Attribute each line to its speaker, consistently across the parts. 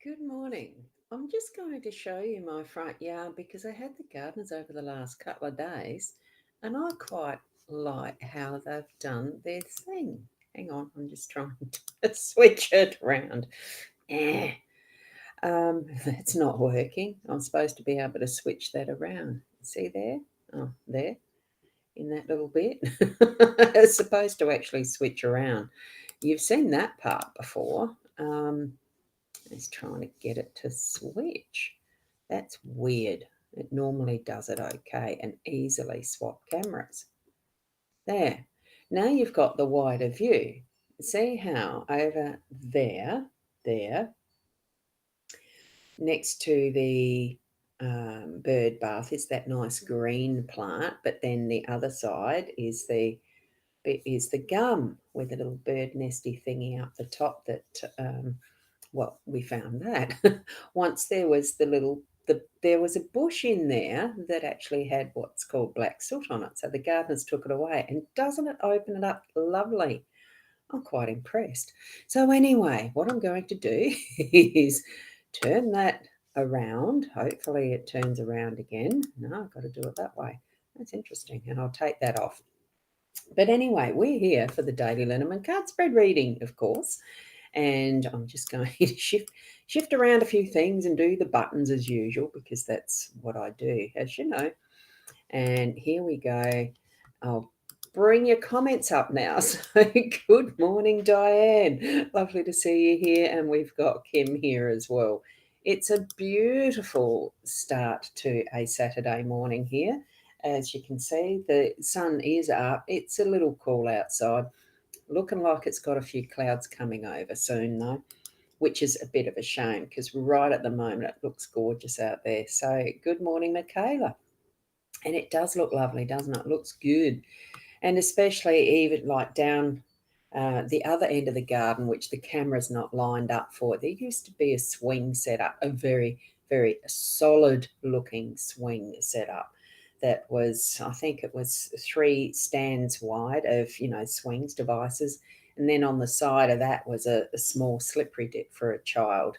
Speaker 1: Good morning. I'm just going to show you my front yard because I had the gardeners over the last couple of days and I quite like how they've done their thing. Hang on, I'm just trying to switch it around. Eh, it's not working. I'm supposed to be able to switch that around. See there? Oh, there, in that little bit. It's supposed to actually switch around. You've seen that part before. It's trying to get it to switch. That's weird. It normally does it okay and easily swap cameras. There. Now you've got the wider view. See how over there, next to the bird bath is that nice green plant, but then the other side is the gum with a little bird nesty thingy up the top that well, we found that once there was a bush in there that actually had what's called black soot on it. So the gardeners took it away, and doesn't it open it up lovely? I'm quite impressed. So anyway, what I'm going to do is turn that around. Hopefully it turns around again. No, I've got to do it that way. That's interesting, and I'll take that off. But anyway, we're here for the daily Lenormand card spread reading, of course, and I'm just going to shift around a few things and do the buttons as usual because that's what I do, as you know. And here we go. I'll bring your comments up now. So good morning, Diane. Lovely to see you here, and we've got Kim here as well. It's a beautiful start to a Saturday morning here. As you can see, the sun is up. It's a little cool outside. Looking like it's got a few clouds coming over soon, though, which is a bit of a shame because right at the moment it looks gorgeous out there. So, good morning, Michaela. And it does look lovely, doesn't it? It looks good. And especially even like down the other end of the garden, which the camera's not lined up for. There used to be a swing set up, a very, very solid looking swing set up that was, I think it was 3 stands wide of, swings devices. And then on the side of that was a small slippery dip for a child.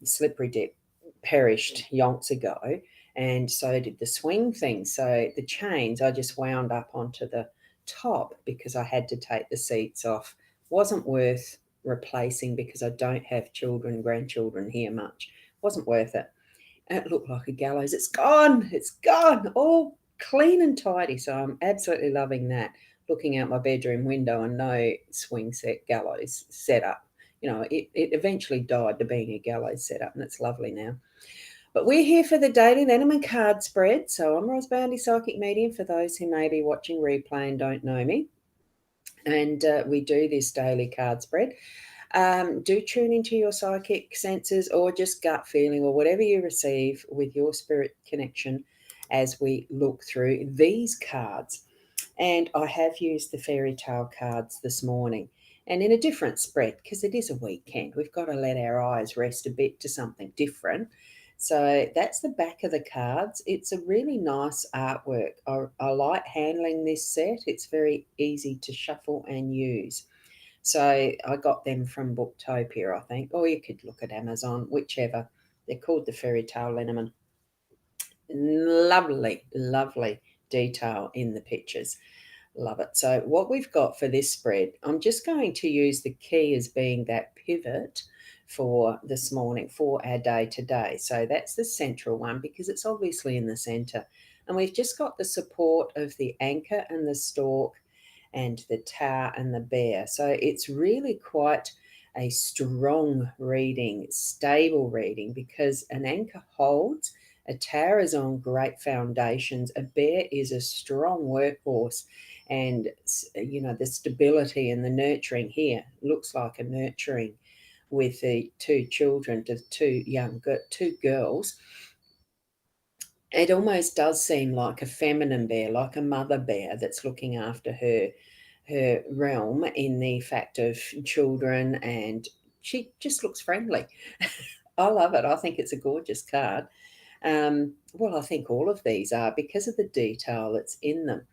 Speaker 1: Slippery dip perished yonks ago, and so did the swing thing. So the chains I just wound up onto the top because I had to take the seats off. Wasn't worth replacing because I don't have children, grandchildren here much. Wasn't worth it. It looked like a gallows. It's gone. It's gone. All clean and tidy. So I'm absolutely loving that. Looking out my bedroom window and no swing set gallows set up. It eventually died to being a gallows setup, and it's lovely now. But we're here for the daily Lenormand card spread. So I'm Ros Boundy Psychic Medium for those who may be watching replay and don't know me. And we do this daily card spread. Do tune into your psychic senses or just gut feeling or whatever you receive with your spirit connection as we look through these cards. And I have used the fairy tale cards this morning and in a different spread because it is a weekend. We've got to let our eyes rest a bit to something different. So that's the back of the cards. It's a really nice artwork. I like handling this set. It's very easy to shuffle and use. So I got them from Booktopia, I think, or you could look at Amazon, whichever. They're called the Fairy Tale Lenormand. Lovely, lovely detail in the pictures. Love it. So what we've got for this spread, I'm just going to use the key as being that pivot for this morning for our day to day. So that's the central one because it's obviously in the center. And we've just got the support of the anchor and the stalk and the tower and the bear. So it's really quite a strong reading, stable reading because an anchor holds, a tower is on great foundations, a bear is a strong workhorse, and the stability and the nurturing here looks like a nurturing with the two children, the two girls. It almost does seem like a feminine bear, like a mother bear that's looking after her realm in the fact of children, and she just looks friendly. I love it. I think it's a gorgeous card. Well, I think all of these are because of the detail that's in them.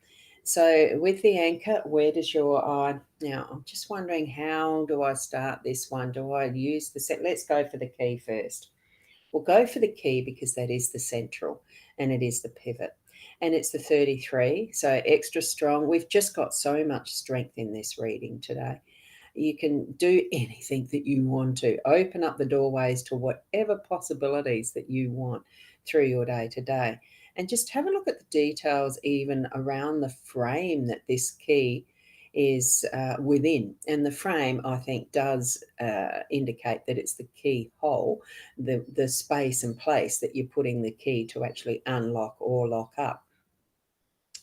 Speaker 1: So with the anchor, where does your eye? Now, I'm just wondering, how do I start this one? Do I use the set? Let's go for the key first. We'll go for the key because that is the central and it is the pivot. And it's the 33, so extra strong. We've just got so much strength in this reading today. You can do anything that you want to. Open up the doorways to whatever possibilities that you want through your day to day. And just have a look at the details, even around the frame that this key is within. And the frame, I think, does indicate that it's the key hole, the space and place that you're putting the key to actually unlock or lock up.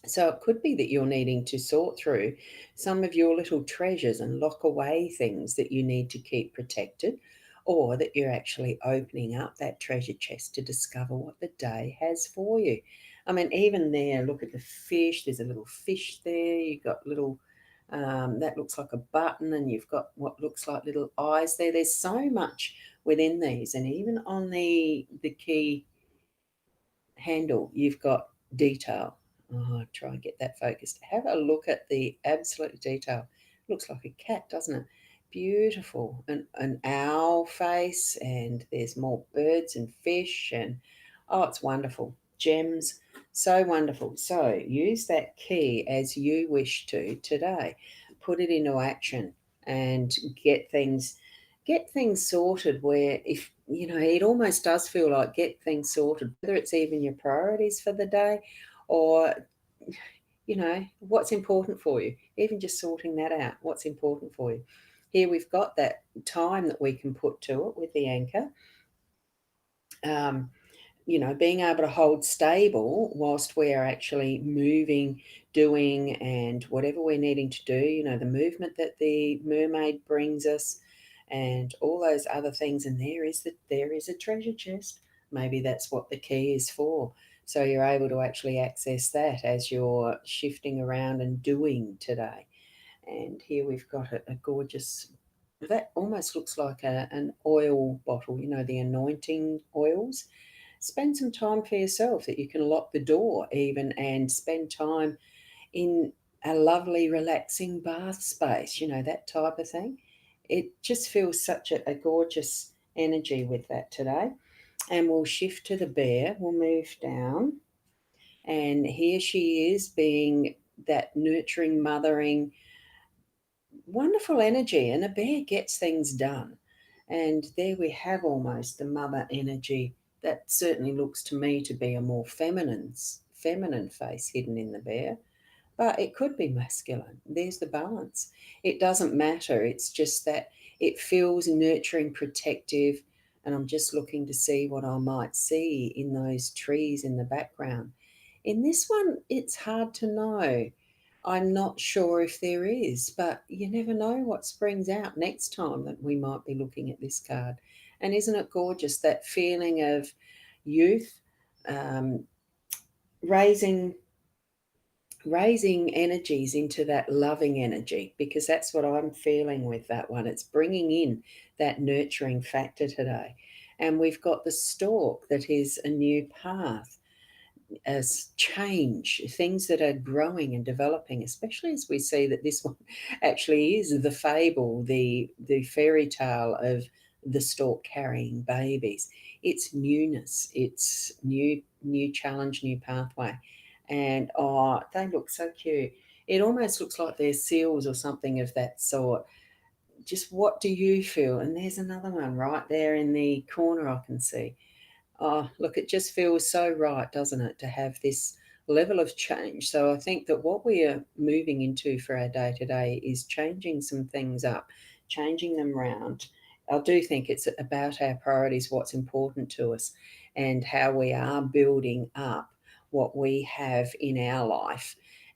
Speaker 1: So it could be that you're needing to sort through some of your little treasures and lock away things that you need to keep protected, or that you're actually opening up that treasure chest to discover what the day has for you. I mean, even there, look at the fish. There's a little fish there. You've got little, that looks like a button, and you've got what looks like little eyes there. There's so much within these, and even on the key handle, you've got detail. Oh, try and get that focused. Have a look at the absolute detail. Looks like a cat, doesn't it? Beautiful. An owl face, and there's more birds and fish, and oh, it's wonderful. Gems, so wonderful. So use that key as you wish to today. Put it into action and get things sorted, where, if you know, it almost does feel like get things sorted, whether it's even your priorities for the day, or what's important for you, even just sorting that out, what's important for you. Here we've got that time that we can put to it with the anchor. um, being able to hold stable whilst we are actually moving, doing, and whatever we're needing to do, the movement that the mermaid brings us, and all those other things. And there is a treasure chest. Maybe that's what the key is for. So you're able to actually access that as you're shifting around and doing today. And here we've got a gorgeous, that almost looks like an oil bottle, the anointing oils. Spend some time for yourself, that you can lock the door even, and spend time in a lovely relaxing bath space, that type of thing. It just feels such a gorgeous energy with that today. And we'll shift to the bear. We'll move down, and here she is, being that nurturing, mothering, wonderful energy. And a bear gets things done. And there we have almost the mother energy. That certainly looks to me to be a more feminine face hidden in the bear, but it could be masculine. There's the balance. It doesn't matter. It's just that it feels nurturing, protective. And I'm just looking to see what I might see in those trees in the background. In this one, it's hard to know. I'm not sure if there is, but you never know what springs out next time that we might be looking at this card. And isn't it gorgeous, that feeling of youth, um, raising energies into that loving energy, because that's what I'm feeling with that one. It's bringing in that nurturing factor today. And we've got the stalk, that is a new path, as change, things that are growing and developing, especially as we see that this one actually is the fable, the fairy tale of the stork carrying babies. It's newness, it's new challenge, new pathway. And oh, they look so cute. It almost looks like they're seals or something of that sort. Just what do you feel? And there's another one right there in the corner I can see. Oh, look, it just feels so right, doesn't it, to have this level of change. So I think that what we are moving into for our day to day is changing some things up, changing them round. I do think it's about our priorities, what's important to us, and how we are building up what we have in our life,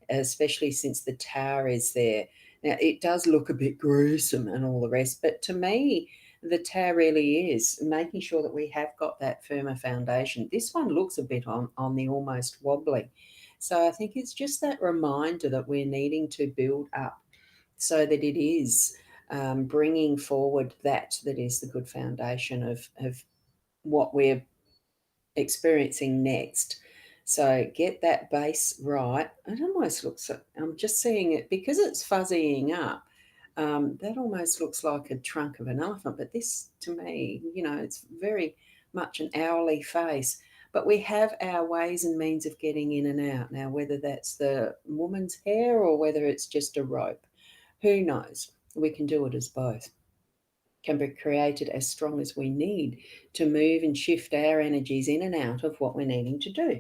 Speaker 1: especially since the tower is there. Now, it does look a bit gruesome and all the rest, but to me, the tower really is making sure that we have got that firmer foundation. This one looks a bit on the almost wobbly. So I think it's just that reminder that we're needing to build up, so that it is bringing forward that is the good foundation of what we're experiencing next. So get that base right. It almost looks, I'm just seeing it because it's fuzzying up. That almost looks like a trunk of an elephant, but this to me, it's very much an owly face. But we have our ways and means of getting in and out. Now, whether that's the woman's hair or whether it's just a rope, who knows? We can do it as both. Can be created as strong as we need to move and shift our energies in and out of what we're needing to do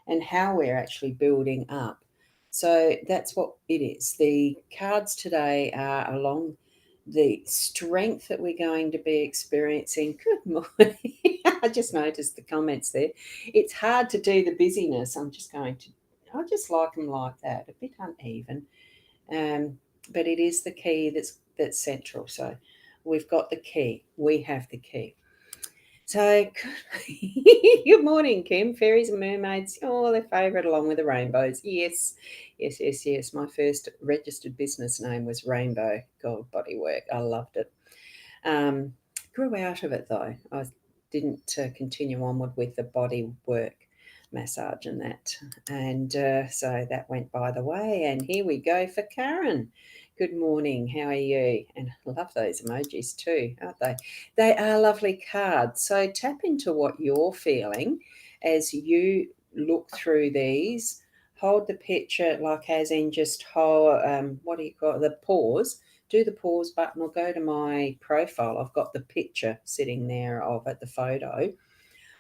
Speaker 1: and how we're actually building up. So that's what it is. The cards today are along the strength that we're going to be experiencing. Good morning. I just noticed the comments there. It's hard to do the busyness. I just like them like that, a bit uneven. But it is the key that's central. So we've got the key. We have the key. So good morning, Kim. Fairies and mermaids. Oh, their favourite along with the rainbows. Yes, yes, yes, yes. My first registered business name was Rainbow Gold Bodywork. I loved it. Grew out of it though. I didn't continue onward with the body work massage and that. And so that went by the way. And here we go for Karen. Good morning. How are you? And I love those emojis too, aren't they? They are lovely cards. So tap into what you're feeling as you look through these. Hold the picture, like as in just hold, what do you call it? The pause. Do the pause button or go to my profile. I've got the picture sitting there of it, the photo.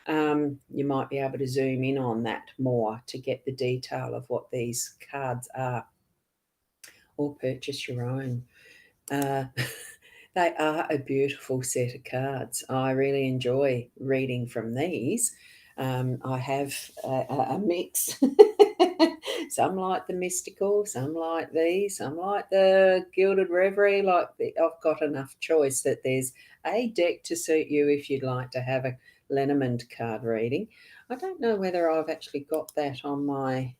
Speaker 1: You might be able to zoom in on that more to get the detail of what these cards are, or purchase your own. Uh, they are a beautiful set of cards. I really enjoy reading from these. I have a mix. Some like the mystical, some like these, some like the gilded reverie. I've got enough choice that there's a deck to suit you if you'd like to have a Lenormand card reading. I don't know whether I've actually got that on my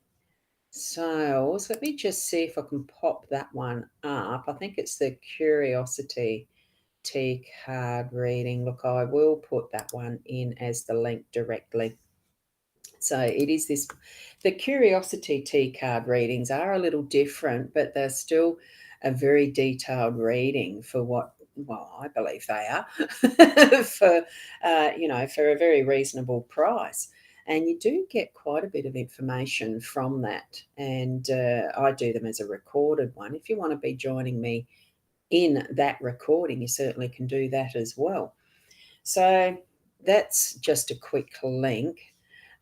Speaker 1: sales. Let me just see if I can pop that one up. I think it's the Curiosity Tea card reading. Look, I will put that one in as the link directly. So it is this, the Curiosity Tea card readings are a little different, but they're still a very detailed reading for what, well, I believe they are for, for a very reasonable price. And you do get quite a bit of information from that. And I do them as a recorded one. If you want to be joining me in that recording, you certainly can do that as well. So that's just a quick link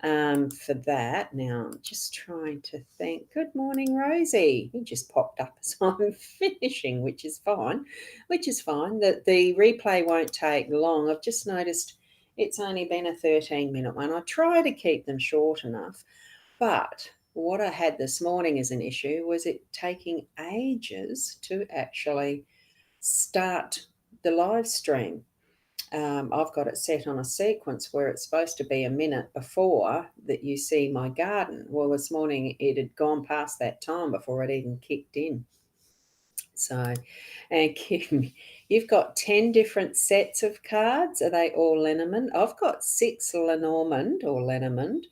Speaker 1: for that. Now, I'm just trying to think. Good morning, Rosie. You just popped up as I'm finishing, which is fine. That the replay won't take long. I've just noticed it's only been a 13-minute one. I try to keep them short enough, but what I had this morning as an issue was it taking ages to actually start the live stream. I've got it set on a sequence where it's supposed to be a minute before that you see my garden. Well, this morning it had gone past that time before it even kicked in. So, and Kim, you've got 10 different sets of cards. Are they all Lenormand? I've got 6 Lenormand or Lenormand.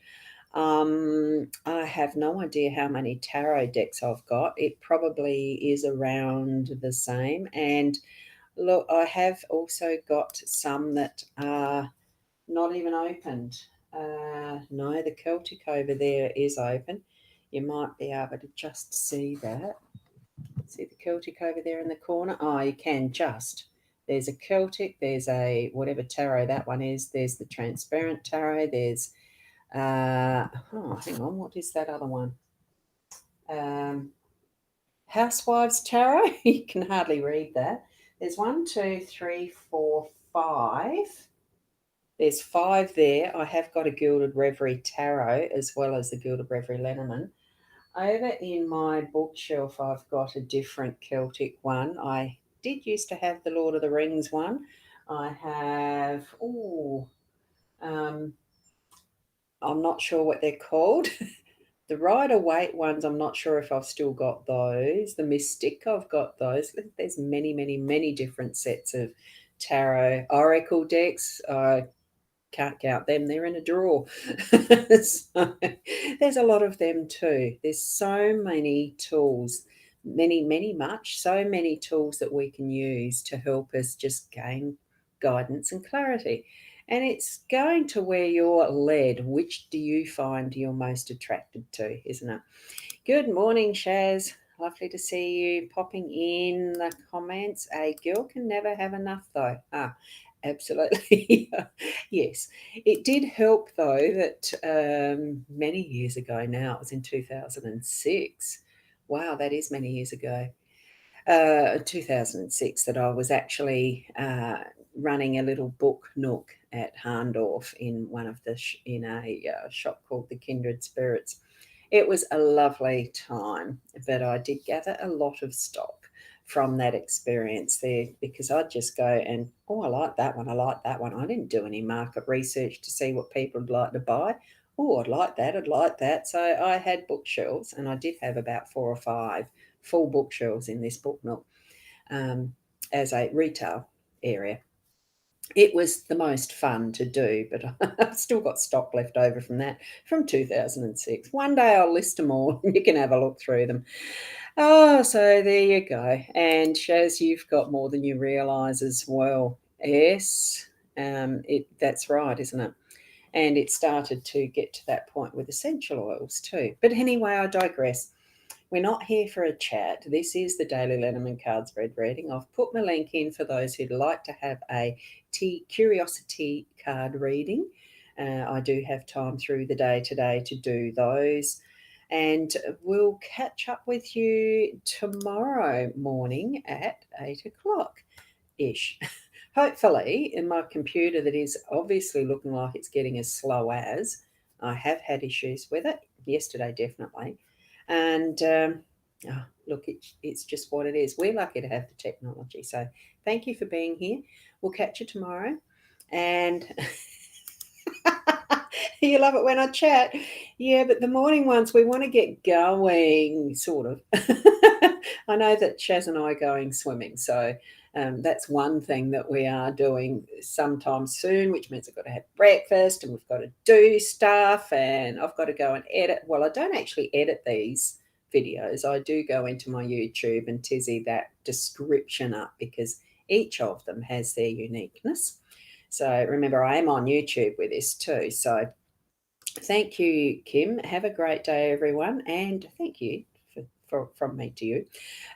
Speaker 1: I have no idea how many tarot decks I've got. It probably is around the same. And look, I have also got some that are not even opened. No, the Celtic over there is open. You might be able to just see that. See the Celtic over there in the corner? Oh, you can just. There's a Celtic, there's a whatever tarot that one is, there's the transparent tarot, there's, hang on, what is that other one? Housewives Tarot. You can hardly read that. There's 1, 2, 3, 4, 5. There's 5 there. I have got a Gilded Reverie Tarot as well as the Gilded Reverie Lenormand. Over in my bookshelf, I've got a different Celtic one. I did used to have the Lord of the Rings one. I have, I'm not sure what they're called. The Rider Waite ones, I'm not sure if I've still got those. The Mystic, I've got those. There's many, many, many different sets of tarot oracle decks. I can't count them. They're in a drawer. So there's a lot of them too. There's so many tools, so many tools that we can use to help us just gain guidance and clarity. And it's going to where you're led. Which do you find you're most attracted to, isn't it? Good morning, Shaz. Lovely to see you popping in the comments. A girl can never have enough, though. Absolutely. Yes. It did help, though, that many years ago now, it was in 2006. Wow, that is many years ago. 2006, that I was actually running a little book nook at Harndorf in one of the in a shop called the Kindred Spirits. It was a lovely time, but I did gather a lot of stock from that experience there, because I'd just go and, oh, I like that one, I like that one. I didn't do any market research to see what people would like to buy. Oh, I'd like that, I'd like that. So I had bookshelves, and I did have about 4 or 5 full bookshelves in this book nook as a retail area. It was the most fun to do, but I've still got stock left over from that, from 2006. One day I'll list them all and you can have a look through them. Oh, so there you go. And Shaz, you've got more than you realise as well. Yes, that's right, isn't it? And it started to get to that point with essential oils too. But anyway, I digress. We're not here for a chat. This is the Daily Lenormand Card Spread reading. I've put my link in for those who'd like to have a curiosity card reading. I do have time through the day today to do those. And we'll catch up with you tomorrow morning at 8 o'clock-ish. Hopefully, in my computer that is obviously looking like it's getting as slow as, I have had issues with it. Yesterday, definitely. And look, it's just what it is. We're lucky to have the technology. So thank you for being here. We'll catch you tomorrow. And you love it when I chat. Yeah, but the morning ones, we want to get going, sort of. I know that Shaz and I are going swimming. So that's one thing that we are doing sometime soon, which means I've got to have breakfast and we've got to do stuff, and I've got to go and edit. Well, I don't actually edit these videos. I do go into my YouTube and tizzy that description up, because each of them has their uniqueness. So remember, I am on YouTube with this too. So thank you, Kim. Have a great day, everyone. And thank you from me to you.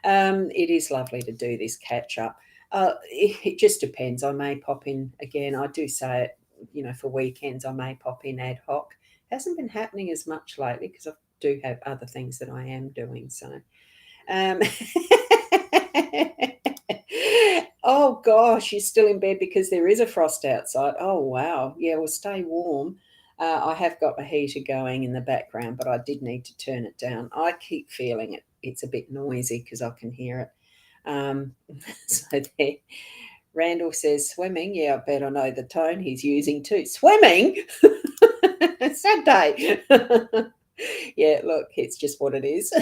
Speaker 1: It is lovely to do this catch up. It just depends. I may pop in again. I do say it, for weekends, I may pop in ad hoc. Hasn't been happening as much lately because I do have other things that I am doing. So, oh gosh, you're still in bed because there is a frost outside. Oh wow. Yeah, well, stay warm. I have got my heater going in the background, but I did need to turn it down. I keep feeling it. It's a bit noisy because I can hear it. So there. Randall says swimming. Yeah, I bet I know the tone he's using too. Swimming? Saturday. Yeah, look, it's just what it is.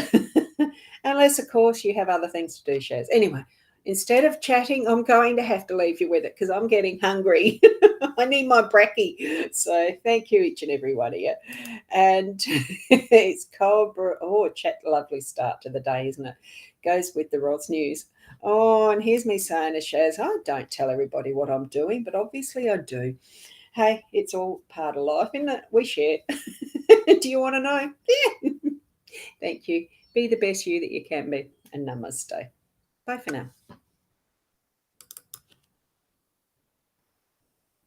Speaker 1: Unless, of course, you have other things to do, Shaz. Anyway, instead of chatting, I'm going to have to leave you with it because I'm getting hungry. I need my brekkie. So thank you, each and every one of you. And it's cold brew. Oh, chat, lovely start to the day, isn't it? Goes with the Ros news. Oh, and here's me saying to Shaz, I don't tell everybody what I'm doing, but obviously I do. Hey, it's all part of life, isn't it? We share. Do you want to know? Yeah. Thank you. Be the best you that you can be. And namaste. Bye for now.